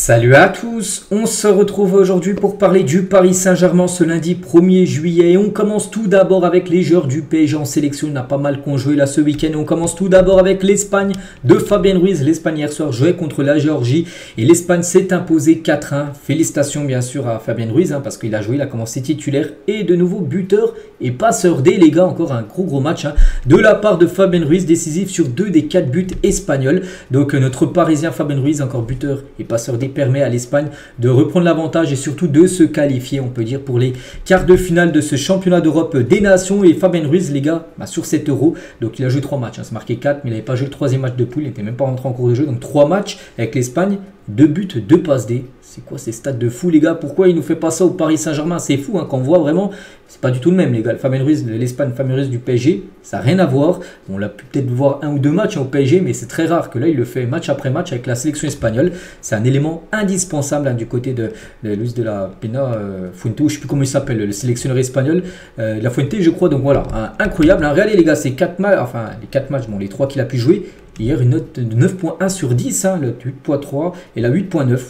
Salut à tous, on se retrouve aujourd'hui pour parler du Paris Saint-Germain ce lundi 1er juillet. Et on commence tout d'abord avec les joueurs du PSG en sélection, il y en a pas mal qu'on joué là ce week-end. On commence tout d'abord avec l'Espagne de Fabien Ruiz. L'Espagne hier soir jouait contre la Géorgie et l'Espagne s'est imposée 4-1. Félicitations bien sûr à Fabien Ruiz parce qu'il a joué, il a commencé titulaire et de nouveau buteur et passeur D les gars. Encore un gros match de la part de Fabien Ruiz, décisif sur 2 des 4 buts espagnols. Donc notre Parisien Fabien Ruiz, encore buteur et passeur D, permet à l'Espagne de reprendre l'avantage et surtout de se qualifier, on peut dire, pour les quarts de finale de ce championnat d'Europe des Nations. Et Fabien Ruiz, les gars, sur cet Euro, donc il a joué 3 matchs, c'est marqué 4, mais il n'avait pas joué le 3e match de poule, il n'était même pas rentré en cours de jeu, donc 3 matchs avec l'Espagne, 2 buts, 2 passes D. C'est quoi ces stats de fou les gars? Pourquoi il nous fait pas ça au Paris Saint-Germain? C'est fou quand on voit vraiment, c'est pas du tout le même les gars. Le Fabien Ruiz de l'Espagne, Fabien Ruiz du PSG, ça n'a rien à voir. On l'a pu peut-être voir 1 ou 2 matchs au PSG, mais c'est très rare que là il le fait match après match avec la sélection espagnole. C'est un élément indispensable du côté de Luis de la Pena Fuente, je sais plus comment il s'appelle, le sélectionneur espagnol, la Fuente je crois. Donc voilà, incroyable. Regardez les gars, c'est 4 matchs, enfin les 4 matchs, bon les 3 qu'il a pu jouer. Hier, une note de 9.1 sur 10, le 8.3 et la 8.9.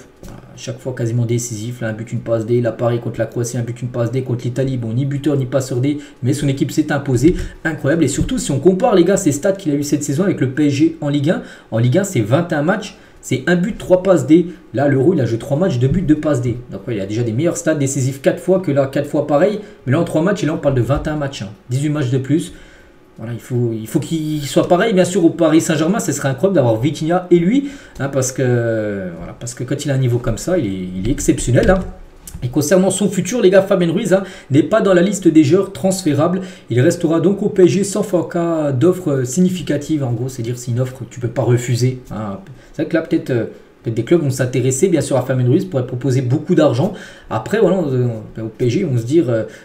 Chaque fois quasiment décisif, là, un but, une passe D. Là, pareil contre la Croatie, un but, une passe D. Contre l'Italie, bon, ni buteur, ni passeur D, mais son équipe s'est imposée. Incroyable. Et surtout, si on compare, les gars, ces stats qu'il a eu cette saison avec le PSG en Ligue 1. En Ligue 1, c'est 21 matchs. C'est 1 but, 3 passes D. Là, l'Euro, il a joué 3 matchs, 2 buts, 2 passes D. Donc, il a déjà des meilleurs stats décisifs 4 fois que là, 4 fois pareil. Mais là, en 3 matchs, et là, on parle de 21 matchs. 18 matchs de plus. Voilà, il faut qu'il soit pareil, bien sûr, au Paris Saint-Germain. Ce serait incroyable d'avoir Vitinha et lui, parce que quand il a un niveau comme ça, il est exceptionnel. Et concernant son futur, les gars, Fabien Ruiz n'est pas dans la liste des joueurs transférables. Il restera donc au PSG sauf en cas d'offre significative. En gros, c'est-à-dire c'est une offre que tu ne peux pas refuser. C'est vrai que là, peut-être des clubs vont s'intéresser bien sûr à Fabien Ruiz, pourrait proposer beaucoup d'argent. Après, voilà, au PSG, on se dire,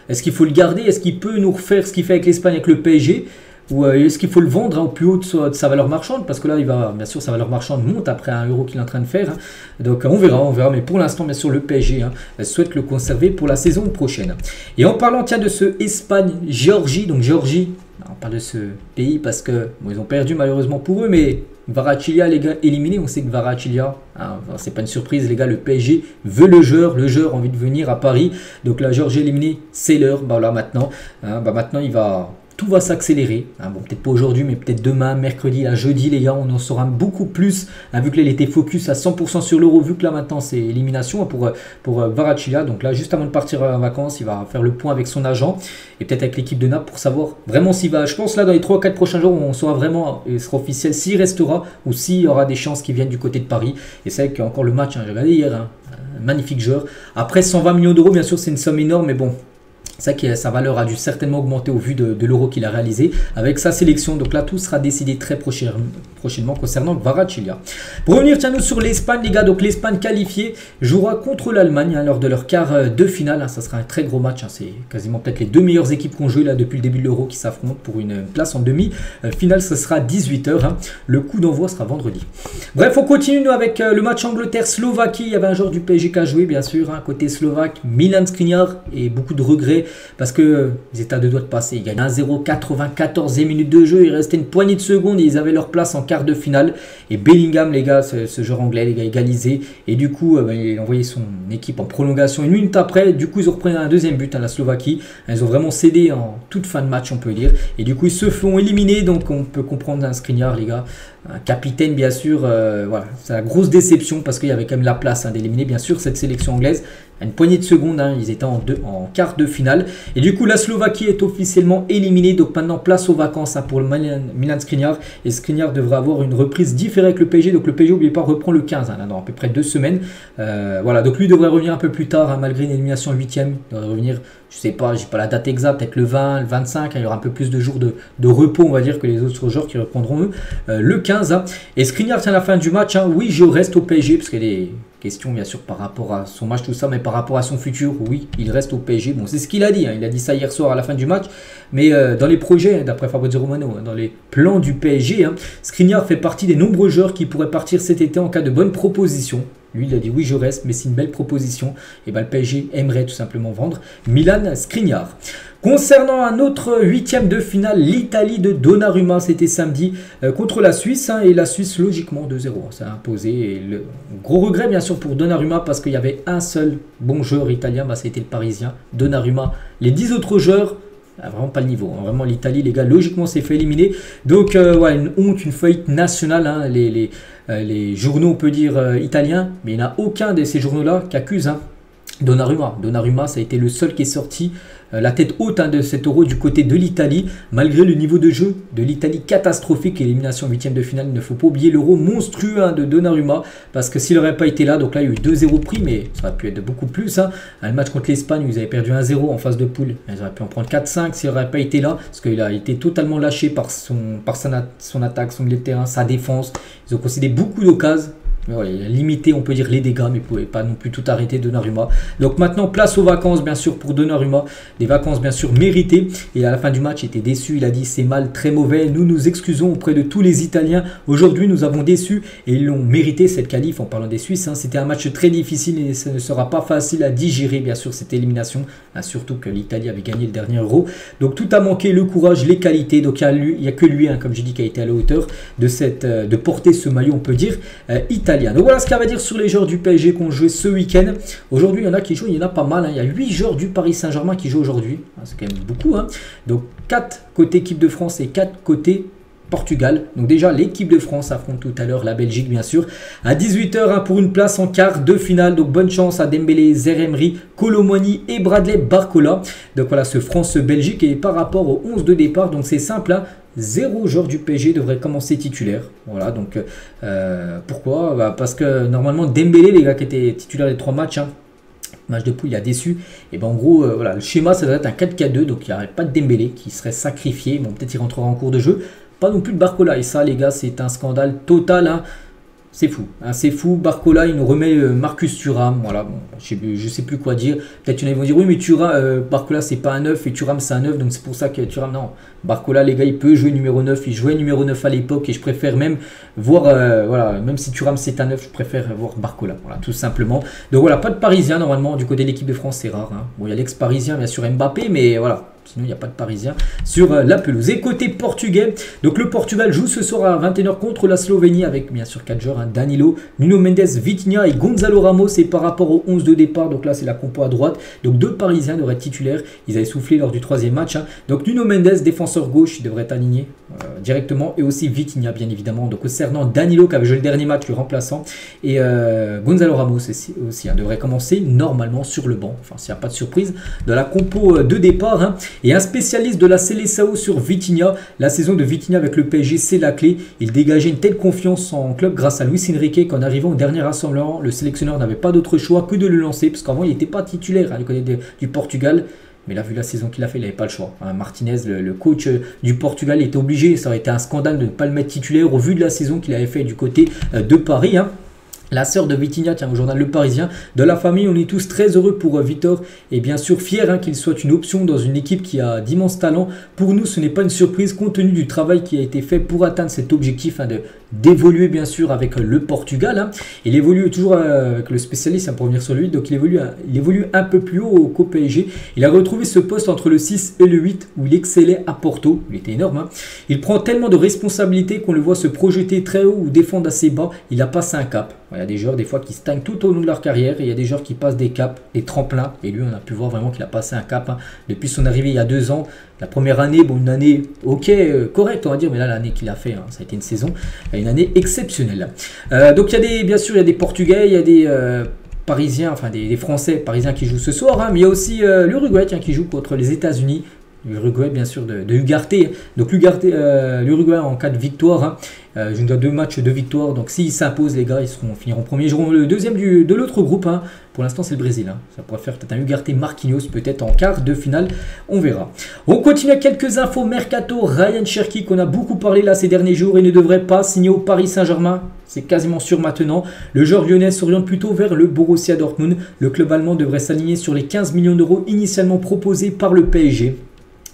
est-ce qu'il faut le garder? Est-ce qu'il peut nous refaire ce qu'il fait avec l'Espagne, avec le PSG? Ou est-ce qu'il faut le vendre au plus haut de sa valeur marchande? Parce que là, bien sûr, sa valeur marchande monte après 1 euro qu'il est en train de faire. Donc on verra. Mais pour l'instant, bien sûr, le PSG souhaite le conserver pour la saison prochaine. Et en parlant de ce Espagne-Géorgie, donc Géorgie, on parle de ce pays parce que ils ont perdu malheureusement pour eux, mais Kvaratskhelia, les gars, éliminé. On sait que Kvaratskhelia, c'est pas une surprise, les gars, le PSG veut le joueur a envie de venir à Paris. Donc la Géorgie éliminée, c'est l'heure. Là maintenant, maintenant tout va s'accélérer. Bon, peut-être pas aujourd'hui, mais peut-être demain, mercredi, jeudi, les gars, on en saura beaucoup plus. Vu que là, il était focus à 100% sur l'Euro, vu que là, maintenant, c'est élimination pour Kvaratskhelia. Donc là, juste avant de partir en vacances, il va faire le point avec son agent et peut-être avec l'équipe de Naples pour savoir vraiment s'il va. Je pense là, dans les 3-4 prochains jours, on saura vraiment, il sera officiel, s'il restera ou s'il y aura des chances qui viennent du côté de Paris. Et c'est vrai qu'encore le match, j'ai regardé hier, magnifique joueur. Après, 120 millions d'euros, bien sûr, c'est une somme énorme, mais bon. C'est vrai que sa valeur a dû certainement augmenter au vu de l'Euro qu'il a réalisé avec sa sélection. Donc là, tout sera décidé très prochainement concernant Kvaratskhelia. Pour revenir, nous sur l'Espagne, les gars. Donc l'Espagne qualifiée jouera contre l'Allemagne lors de leur quart de finale. Ça sera un très gros match. C'est quasiment peut-être les 2 meilleures équipes qu'on joue là depuis le début de l'Euro qui s'affrontent pour une place en demi-finale. Ce sera 18h. Le coup d'envoi sera vendredi. Bref, on continue nous avec le match Angleterre-Slovaquie. Il y avait un joueur du PSG qui a joué, bien sûr. Côté slovaque, Milan Skriniar, et beaucoup de regrets. Parce qu'ils étaient à 2 doigts de passer. Ils gagnent 1-0, 94e minute de jeu. Il restait une poignée de secondes et ils avaient leur place en quart de finale. Et Bellingham, les gars, ce joueur anglais, les gars, égalisé. Et du coup, il a envoyé son équipe en prolongation 1 minute après. Du coup, ils ont repris un 2e but, la Slovaquie. Ils ont vraiment cédé en toute fin de match, on peut dire. Et du coup, ils se font éliminer. Donc, on peut comprendre un Skriniar, les gars. Un capitaine, bien sûr. Voilà, c'est la grosse déception parce qu'il y avait quand même la place d'éliminer, bien sûr, cette sélection anglaise. Une poignée de secondes, ils étaient en quart de finale. Et du coup, la Slovaquie est officiellement éliminée. Donc maintenant, place aux vacances pour le Milan Skriniar. Et Skriniar devrait avoir une reprise différée avec le PSG. Donc le PSG, n'oubliez pas, reprend le 15, dans à peu près 2 semaines. Voilà, donc lui devrait revenir un peu plus tard, malgré une élimination en 8e. Il devrait revenir, je sais pas, j'ai pas la date exacte, peut-être le 20, le 25. Il y aura un peu plus de jours de repos, on va dire, que les autres joueurs qui reprendront eux le 15. Et Skriniar tient la fin du match. Oui, je reste au PSG, parce qu'il est question bien sûr par rapport à son match, tout ça, mais par rapport à son futur, oui, il reste au PSG. Bon, c'est ce qu'il a dit, il a dit ça hier soir à la fin du match, mais dans les projets, d'après Fabrizio Romano, dans les plans du PSG, Skriniar fait partie des nombreux joueurs qui pourraient partir cet été en cas de bonne proposition. Lui, il a dit oui, je reste, mais c'est une belle proposition. Et ben, le PSG aimerait tout simplement vendre Milan Skriniar. Concernant un autre huitième de finale, l'Italie de Donnarumma, c'était samedi contre la Suisse. Et la Suisse, logiquement, 2-0, ça a imposé. Et le gros regret, bien sûr, pour Donnarumma, parce qu'il y avait un seul bon joueur italien, bah, c'était le Parisien, Donnarumma. Les 10 autres joueurs, vraiment pas le niveau. Vraiment, l'Italie, les gars, logiquement, s'est fait éliminer. Donc, ouais, une honte, une faillite nationale. Hein, les journaux, on peut dire, italiens, mais il n'y en a aucun de ces journaux-là qui accuse Donnarumma. Donnarumma, ça a été le seul qui est sorti la tête haute de cet euro du côté de l'Italie, malgré le niveau de jeu de l'Italie catastrophique et l'élimination en huitième de finale. Il ne faut pas oublier l'euro monstrueux de Donnarumma, parce que s'il n'aurait pas été là, donc là il y a eu 2-0 pris, mais ça aurait pu être beaucoup plus. Le match contre l'Espagne, ils avaient perdu 1-0 en phase de poule, ils auraient pu en prendre 4-5 s'il n'aurait pas été là, parce qu'il a été totalement lâché par son attaque, son milieu de terrain, sa défense. Ils ont concédé beaucoup d'occasions. Mais voilà, il a limité, on peut dire, les dégâts, mais il ne pouvait pas non plus tout arrêter Donnarumma. Donc maintenant, place aux vacances, bien sûr, pour Donnarumma. Des vacances, bien sûr, méritées. Et à la fin du match, il était déçu. Il a dit, c'est mal, très mauvais. Nous nous excusons auprès de tous les Italiens. Aujourd'hui, nous avons déçu et ils l'ont mérité, cette qualif, en parlant des Suisses. C'était un match très difficile et ce ne sera pas facile à digérer, bien sûr, cette élimination. Surtout que l'Italie avait gagné le dernier euro. Donc tout a manqué, le courage, les qualités. Donc il n'y a que lui, comme j'ai dit, qui a été à la hauteur de porter ce maillot, on peut dire, italien. Donc voilà ce qu'il y a à dire sur les joueurs du PSG qui ont joué ce week-end. Aujourd'hui, il y en a qui jouent, il y en a pas mal. Il y a 8 joueurs du Paris Saint-Germain qui jouent aujourd'hui. C'est quand même beaucoup. Donc 4 côté équipe de France et 4 côté Portugal. Donc déjà, l'équipe de France affronte tout à l'heure la Belgique, bien sûr, à 18 h pour une place en quart de finale. Donc bonne chance à Dembélé, Zeremri, Kolo Muani et Bradley Barcola. Donc voilà, ce France-Belgique. Et par rapport au 11 de départ, donc c'est simple, 0 joueur du PSG devrait commencer titulaire. Voilà, donc pourquoi? Parce que normalement Dembélé, les gars qui étaient titulaires des 3 matchs, match de poule, il a déçu. Et ben en gros, voilà, le schéma, ça doit être un 4-4-2. Donc il n'y aurait pas de Dembélé qui serait sacrifié. Bon, peut-être il rentrera en cours de jeu. Pas non plus de Barcola. Et ça, les gars, c'est un scandale total. C'est fou, c'est fou. Barcola, il nous remet Marcus Thuram. Voilà, bon, je sais plus quoi dire. Peut-être qu'il y en a qui vont dire oui, mais Barcola, c'est pas un 9 et Thuram, c'est un 9. Donc c'est pour ça que Thuram, non. Barcola, les gars, il peut jouer numéro 9. Il jouait numéro 9 à l'époque et je préfère même voir, voilà, même si Thuram c'est un 9, je préfère voir Barcola. Voilà, tout simplement. Donc voilà, pas de Parisien normalement. Du côté de l'équipe de France, c'est rare. Bon, il y a l'ex-Parisien, bien sûr, Mbappé, mais voilà. Sinon, il n'y a pas de Parisien sur la pelouse. Et côté portugais, donc le Portugal joue ce soir à 21 h contre la Slovénie avec bien sûr 4 joueurs, Danilo, Nuno Mendes, Vitinha et Gonzalo Ramos. Et par rapport au 11 de départ, donc là c'est la compo à droite. Donc 2 Parisiens devraient être titulaires. Ils avaient soufflé lors du 3e match. Donc Nuno Mendes, défenseur gauche, il devrait être aligné directement. Et aussi Vitinha, bien évidemment. Donc concernant Danilo qui avait joué le dernier match, le remplaçant. Et Gonzalo Ramos aussi devrait commencer normalement sur le banc. Enfin, s'il n'y a pas de surprise de la compo de départ. Et un spécialiste de la Seleção sur Vitinha. La saison de Vitinha avec le PSG, c'est la clé. Il dégageait une telle confiance en club grâce à Luis Enrique qu'en arrivant au dernier rassemblement, le sélectionneur n'avait pas d'autre choix que de le lancer. Parce qu'avant, il n'était pas titulaire du côté du Portugal. Mais là, vu la saison qu'il a fait, il n'avait pas le choix. Martinez, le coach du Portugal, était obligé. Ça aurait été un scandale de ne pas le mettre titulaire au vu de la saison qu'il avait fait du côté de Paris. La sœur de Vitinha, tiens, au journal Le Parisien, de la famille, on est tous très heureux pour Vitor et bien sûr fiers qu'il soit une option dans une équipe qui a d'immenses talents. Pour nous, ce n'est pas une surprise compte tenu du travail qui a été fait pour atteindre cet objectif d'évoluer bien sûr avec le Portugal. Il évolue toujours avec le spécialiste pour revenir sur lui, donc il évolue un peu plus haut qu'au PSG. Il a retrouvé ce poste entre le 6 et le 8 où il excellait à Porto, il était énorme. Il prend tellement de responsabilités qu'on le voit se projeter très haut ou défendre assez bas, il a passé un cap. Il y a des joueurs des fois qui stagnent tout au long de leur carrière et il y a des joueurs qui passent des caps, des tremplins. Et lui, on a pu voir vraiment qu'il a passé un cap depuis son arrivée il y a 2 ans. La première année, bon, une année ok, correcte on va dire, mais là l'année qu'il a fait, ça a été une saison, une année exceptionnelle. Donc il y a bien sûr il y a des Portugais, il y a des Parisiens, enfin des Français parisiens qui jouent ce soir, mais il y a aussi l'Uruguay qui joue contre les États-Unis. L'Uruguay bien sûr de Ugarte. Donc l'Uruguay en cas de victoire, je dois 2 matchs de victoire. Donc s'ils s'imposent les gars, ils finiront premier. Ils joueront le deuxième de l'autre groupe. Pour l'instant c'est le Brésil. Ça pourrait faire peut-être un Ugarte Marquinhos peut-être en quart de finale. On verra. On continue avec quelques infos mercato. Ryan Cherki qu'on a beaucoup parlé là ces derniers jours. Il ne devrait pas signer au Paris Saint-Germain. C'est quasiment sûr maintenant. Le joueur lyonnais s'oriente plutôt vers le Borussia Dortmund. Le club allemand devrait s'aligner sur les 15 millions d'euros initialement proposés par le PSG.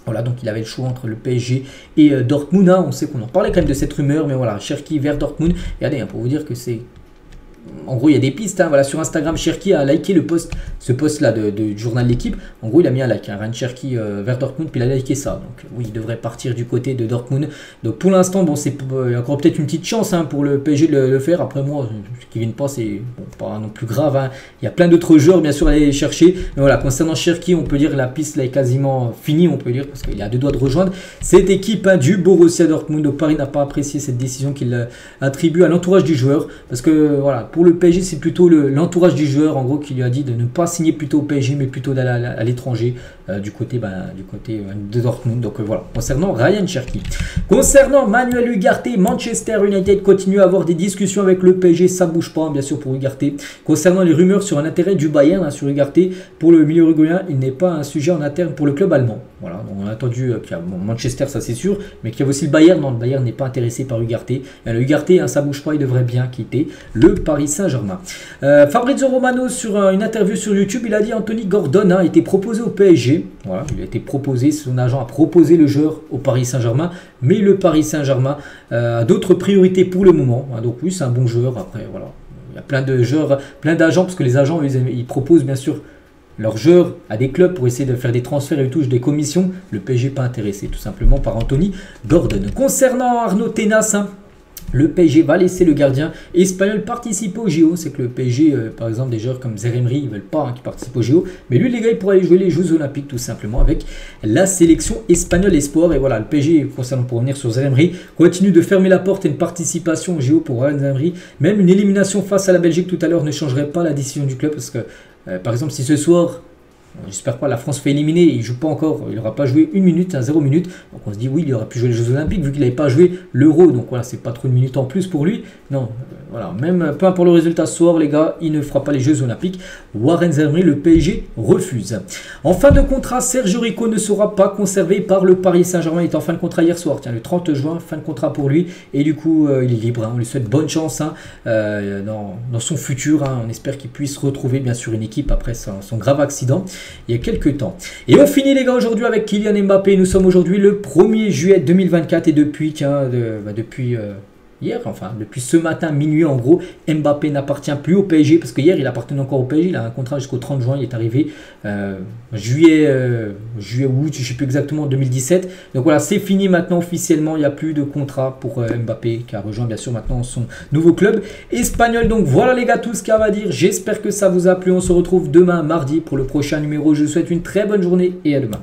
Voilà, donc il avait le choix entre le PSG et Dortmund. On sait qu'on en parlait quand même de cette rumeur, mais voilà, Cherki vers Dortmund. Regardez, pour vous dire que c'est en gros, il y a des pistes. Hein, voilà, sur Instagram, Cherki a liké ce post-là du journal de l'équipe. En gros, il a mis un like, hein, Ryan Cherki vers Dortmund, puis il a liké ça. Donc, oui, il devrait partir du côté de Dortmund. Donc, pour l'instant, bon, c'est encore peut-être une petite chance hein, pour le PSG de le faire. Après, moi, ce qui vient pas, c'est bon, pas non plus grave. Hein. Il y a plein d'autres joueurs, bien sûr, à aller chercher. Mais voilà, concernant Cherki, on peut dire que la piste là est quasiment finie, on peut dire, parce qu'il a 2 doigts de rejoindre cette équipe hein, du Borussia Dortmund. Donc, Paris n'a pas apprécié cette décision qu'il attribue à l'entourage du joueur. Parce que, voilà, pour le PSG, c'est plutôt l'entourage du joueur, en gros, qui lui a dit de ne pas signer plutôt au PSG, mais plutôt d'aller à l'étranger, du côté de Dortmund. Donc voilà, concernant Ryan Cherki. Concernant Manuel Ugarte, Manchester United continue à avoir des discussions avec le PSG, ça bouge pas, bien sûr, pour Ugarte. Concernant les rumeurs sur un intérêt du Bayern hein, sur Ugarte, pour le milieu uruguayen, il n'est pas un sujet en interne pour le club allemand. Voilà, donc on a entendu qu'il y a Manchester, ça c'est sûr, mais qu'il y a aussi le Bayern. Non, le Bayern n'est pas intéressé par Ugarte. Le Ugarte, hein, ça bouge pas, il devrait bien quitter le Paris Saint-Germain. Fabrizio Romano, sur une interview sur YouTube, il a dit Anthony Gordon a été proposé au PSG. Voilà, il a été proposé, son agent a proposé le joueur au Paris Saint-Germain, mais le Paris Saint-Germain a d'autres priorités pour le moment. Hein, donc oui, c'est un bon joueur. Après, voilà, il y a plein de joueurs, plein d'agents, parce que les agents, ils proposent bien sûr leurs joueurs à des clubs pour essayer de faire des transferts et ils touchent des commissions. Le PSG n'est pas intéressé, tout simplement, par Anthony Gordon. Concernant Arnaud Tenas, hein, le PSG va laisser le gardien espagnol participer au JO. C'est que le PSG, par exemple, des joueurs comme Zeremri, ils ne veulent pas hein, qu'il participe au JO. Mais lui, les gars, il pourrait aller jouer les Jeux Olympiques tout simplement avec la sélection espagnole espoir. Et voilà, le PSG, concernant pour revenir sur Zeremri, continue de fermer la porte à une participation au JO pour Ryan Zeremri. Même une élimination face à la Belgique tout à l'heure ne changerait pas la décision du club. Parce que, par exemple, si ce soir, j'espère pas, la France fait éliminer, il joue pas encore, il n'aura pas joué 1 minute, 0 minute. Donc on se dit oui, il aurait pu jouer les Jeux Olympiques vu qu'il n'avait pas joué l'Euro. Donc voilà, c'est pas trop 1 minute en plus pour lui. Non, voilà, même peu importe le résultat ce soir, les gars, il ne fera pas les Jeux Olympiques. Warren Zeremri, le PSG refuse. En fin de contrat, Sergio Rico ne sera pas conservé par le Paris Saint-Germain. Il est en fin de contrat hier soir, tiens, le 30 juin, fin de contrat pour lui. Et du coup, il est libre. Hein. On lui souhaite bonne chance hein, dans son futur. Hein. On espère qu'il puisse retrouver bien sûr une équipe après son grave accident il y a quelques temps. Et on finit les gars aujourd'hui avec Kylian Mbappé. Nous sommes aujourd'hui le 1er juillet 2024 et depuis, depuis hier, enfin depuis ce matin minuit en gros, Mbappé n'appartient plus au PSG parce que hier il appartenait encore au PSG, il a un contrat jusqu'au 30 juin, il est arrivé juillet, août, je ne sais plus exactement, 2017. Donc voilà, c'est fini maintenant officiellement, il n'y a plus de contrat pour Mbappé qui a rejoint bien sûr maintenant son nouveau club espagnol. Donc voilà les gars, tout ce qu'il y a à dire, j'espère que ça vous a plu, on se retrouve demain mardi pour le prochain numéro, je vous souhaite une très bonne journée et à demain.